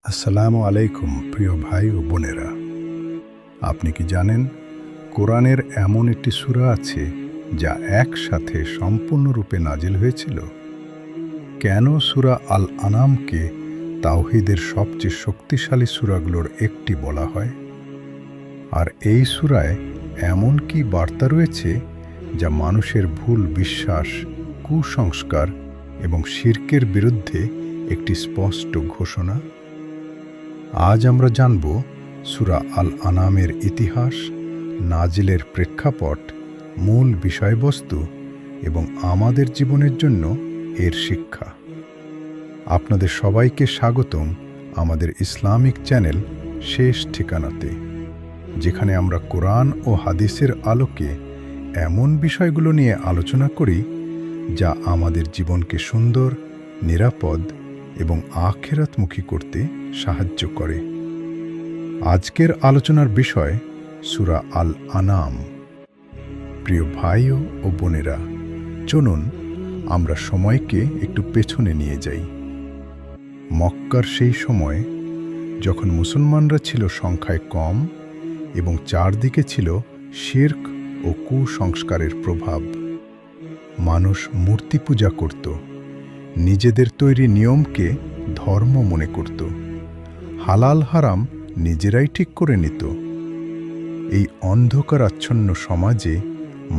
আসসালামু আলাইকুম প্রিয় ভাই ও বোনেরা। আপনি কি জানেন কোরআনের এমন একটি সূরা আছে যা একসাথে সম্পূর্ণরূপে নাজিল হয়েছিল? কেন সূরা আল আনামকে তাওহীদের সবচেয়ে শক্তিশালী সূরাগুলোর একটি বলা হয়? আর এই সূরায় এমন কি বার্তা রয়েছে যা মানুষের ভুল বিশ্বাস, কুসংস্কার এবং শিরকের বিরুদ্ধে একটি স্পষ্ট ঘোষণা? আজ আমরা জানব সূরা আল আনামের ইতিহাস, নাজিলের প্রেক্ষাপট, মূল বিষয়বস্তু এবং আমাদের জীবনের জন্য এর শিক্ষা। আপনাদের সবাইকে স্বাগতম আমাদের ইসলামিক চ্যানেল শেষ ঠিকানাতে, যেখানে আমরা কোরআন ও হাদিসের আলোকে এমন বিষয়গুলো নিয়ে আলোচনা করি যা আমাদের জীবনকে সুন্দর, নিরাপদ এবং আখিরাতমুখী করতে সাহায্য করে। আজকের আলোচনার বিষয় সূরা আল আনাম। প্রিয় ভাই ও বোনেরা, চলুন আমরা সময়কে একটু পেছনে নিয়ে যাই। মক্কার সেই সময় যখন মুসলমানরা ছিল সংখ্যায় কম এবং চারদিকে ছিল শিরক ও কুসংস্কারের প্রভাব। মানুষ মূর্তি পূজা করত, নিজেদের তৈরি নিয়মকে ধর্ম মনে করত, হালাল হারাম নিজেরাই ঠিক করে নিত। এই অন্ধকারাচ্ছন্ন সমাজে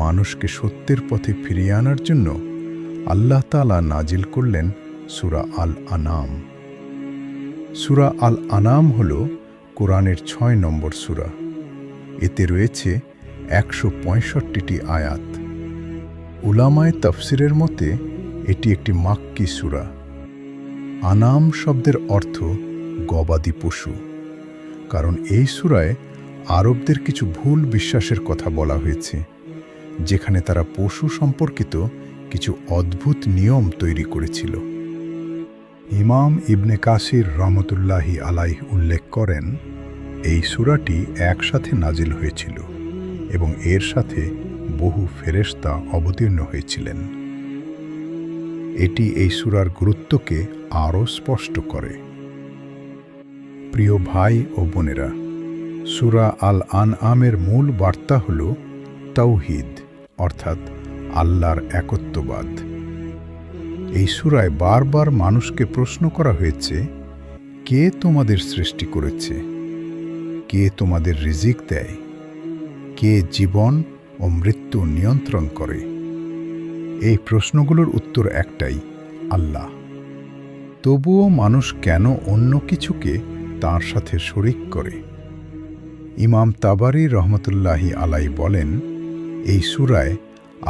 মানুষকে সত্যের পথে ফিরিয়ে আনার জন্য আল্লাহ তাআলা নাজিল করলেন সূরা আল আনাম। সূরা আল আনাম হল কোরআনের ৬ নম্বর সূরা। এতে রয়েছে ১৬৫টি আয়াত। উলামায়ে তাফসিরের মতে এটি একটি মাক্কি সূরা। আনাম শব্দের অর্থ গবাদি পশু, কারণ এই সূরায় আরবদের কিছু ভুল বিশ্বাসের কথা বলা হয়েছে, যেখানে তারা পশু সম্পর্কিত কিছু অদ্ভুত নিয়ম তৈরি করেছিল। ইমাম ইবনে কাসির রহমতুল্লাহি আলাইহ উল্লেখ করেন, এই সূরাটি একসাথে নাজিল হয়েছিল এবং এর সাথে বহু ফেরেশতা অবতীর্ণ হয়েছিলেন। এটি এই সূরার গুরুত্বকে আরও স্পষ্ট করে। প্রিয় ভাই ও বোনেরা, সূরা আল আনআমের মূল বার্তা হল তাওহীদ, অর্থাৎ আল্লাহর একত্ববাদ। এই সূরায় বারবার মানুষকে প্রশ্ন করা হয়েছে, কে তোমাদের সৃষ্টি করেছে? কে তোমাদের রিজিক দেয়? কে জীবন ও মৃত্যু নিয়ন্ত্রণ করে? এই প্রশ্নগুলোর উত্তর একটাই, আল্লাহ। তবুও মানুষ কেন অন্য কিছুকে তার সাথে শরিক করে? ইমাম তাবারী রহমতুল্লাহি আলাই বলেন, এই সূরায়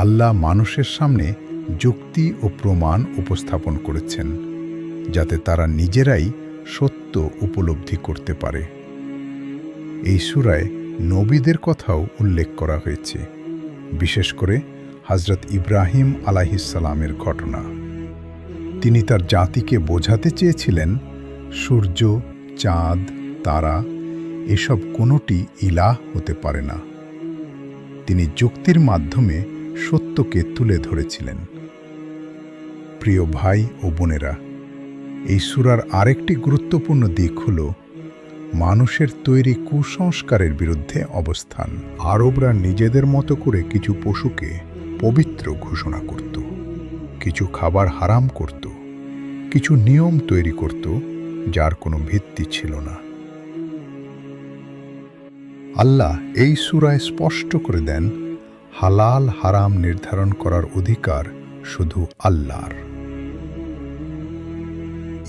আল্লাহ মানুষের সামনে যুক্তি ও প্রমাণ উপস্থাপন করেছেন, যাতে তারা নিজেরাই সত্য উপলব্ধি করতে পারে। এই সূরায় নবীদের কথাও উল্লেখ করা হয়েছে, বিশেষ করে হযরত ইব্রাহিম আলাইহিসসালামের ঘটনা। তিনি তার জাতিকে বোঝাতে চেয়েছিলেন, সূর্য, চাঁদ, তারা এসব কোনোটি ইলাহ হতে পারে না। তিনি যুক্তির মাধ্যমে সত্যকে তুলে ধরেছিলেন। প্রিয় ভাই ও বোনেরা, এই সূরার আরেকটি গুরুত্বপূর্ণ দিক হল মানুষের তৈরি কুসংস্কারের বিরুদ্ধে অবস্থান। আরবরা নিজেদের মতো করে কিছু পশুকে পবিত্র ঘোষণা করত, কিছু খাবার হারাম করত, কিছু নিয়ম তৈরি করত যার কোনো ভিত্তি ছিল না। আল্লাহ এই সূরায় স্পষ্ট করে দেন, হালাল হারাম নির্ধারণ করার অধিকার শুধু আল্লাহর।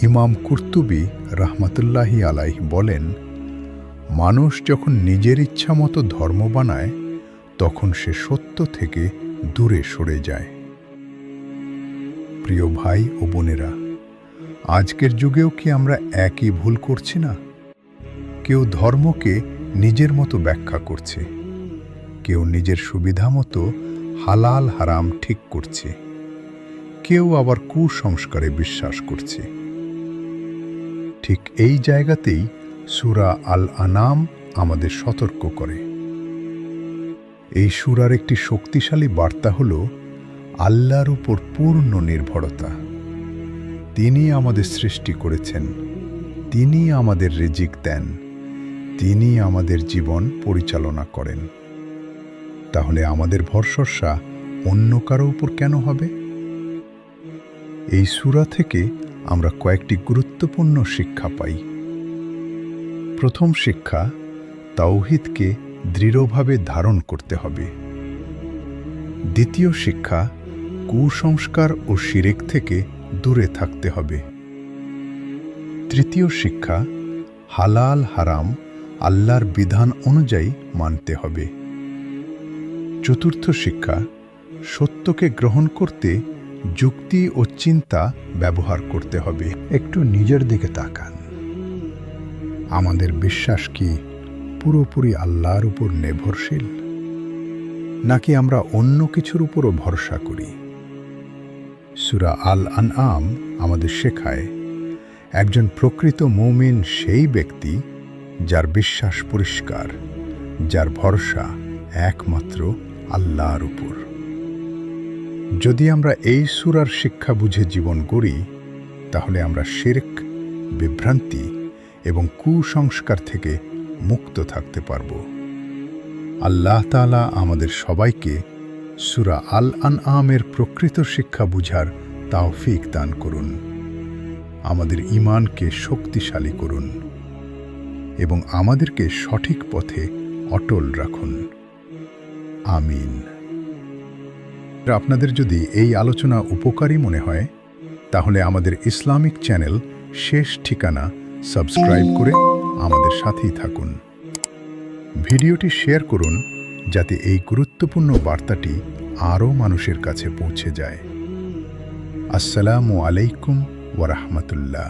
ইমাম কুরতুবী রাহমাতুল্লাহি আলাইহ বলেন, মানুষ যখন নিজের ইচ্ছা মতো ধর্ম বানায়, তখন সে সত্য থেকে দূরে সরে যায়। প্রিয় ভাই ও বোনেরা, আজকের যুগেও কি আমরা একই ভুল করছি না? কেউ ধর্মকে নিজের মতো ব্যাখ্যা করছে, কেউ নিজের সুবিধা মতো হালাল হারাম ঠিক করছে, কেউ আবার কুসংস্কারে বিশ্বাস করছে। ঠিক এই জায়গাতেই সূরা আল আনাম আমাদের সতর্ক করে। এই সূরার একটি শক্তিশালী বার্তা হল আল্লাহর উপর পূর্ণ নির্ভরতা। তিনি আমাদের সৃষ্টি করেছেন, তিনি আমাদের রিজিক দেন, তিনি আমাদের জীবন পরিচালনা করেন। তাহলে আমাদের ভরসা অন্য কারো উপর কেন হবে? এই সূরা থেকে আমরা কয়েকটি গুরুত্বপূর্ণ শিক্ষা পাই। প্রথম শিক্ষা, তাওহীদকে দৃঢ়ভাবে ধারণ করতে হবে। দ্বিতীয় শিক্ষা, কুসংস্কার ও শিরক থেকে দূরে থাকতে হবে। তৃতীয় শিক্ষা, হালাল হারাম আল্লাহর বিধান অনুযায়ী মানতে হবে। চতুর্থ শিক্ষা, সত্যকে গ্রহণ করতে যুক্তি ও চিন্তা ব্যবহার করতে হবে। একটু নিজের দিকে তাকান। আমাদের বিশ্বাস কি পুরোপুরি আল্লাহর উপর নির্ভরশীল, নাকি আমরা অন্য কিছুর উপরও ভরসা করি? সূরা আল আনআম আমাদের শেখায়, একজন প্রকৃত মুমিন সেই ব্যক্তি যার বিশ্বাস পরিষ্কার, যার ভরসা একমাত্র আল্লাহর উপর। যদি আমরা এই সূরার শিক্ষা বুঝে জীবন গড়ি, তাহলে আমরা শিরক, বিভ্রান্তি এবং কুসংস্কার থেকে মুক্ত থাকতে পারব। আল্লাহ তাআলা আমাদের সবাইকে সূরা আল আনআমের প্রকৃত শিক্ষা বুঝার তাওফিক দান করুন। আমাদের ঈমানকে শক্তিশালী করুন এবং আমাদেরকে সঠিক পথে অটল রাখুন। আমিন। আপনাদের যদি এই আলোচনা উপকারী মনে হয়, তাহলে আমাদের ইসলামিক চ্যানেল শেষ ঠিকানা সাবস্ক্রাইব করে আমাদের সাথেই থাকুন। ভিডিওটি শেয়ার করুন যাতে এই গুরুত্বপূর্ণ বার্তাটি আরও মানুষের কাছে পৌঁছে যায়। আসসালামু আলাইকুম ওয়া রাহমাতুল্লাহ।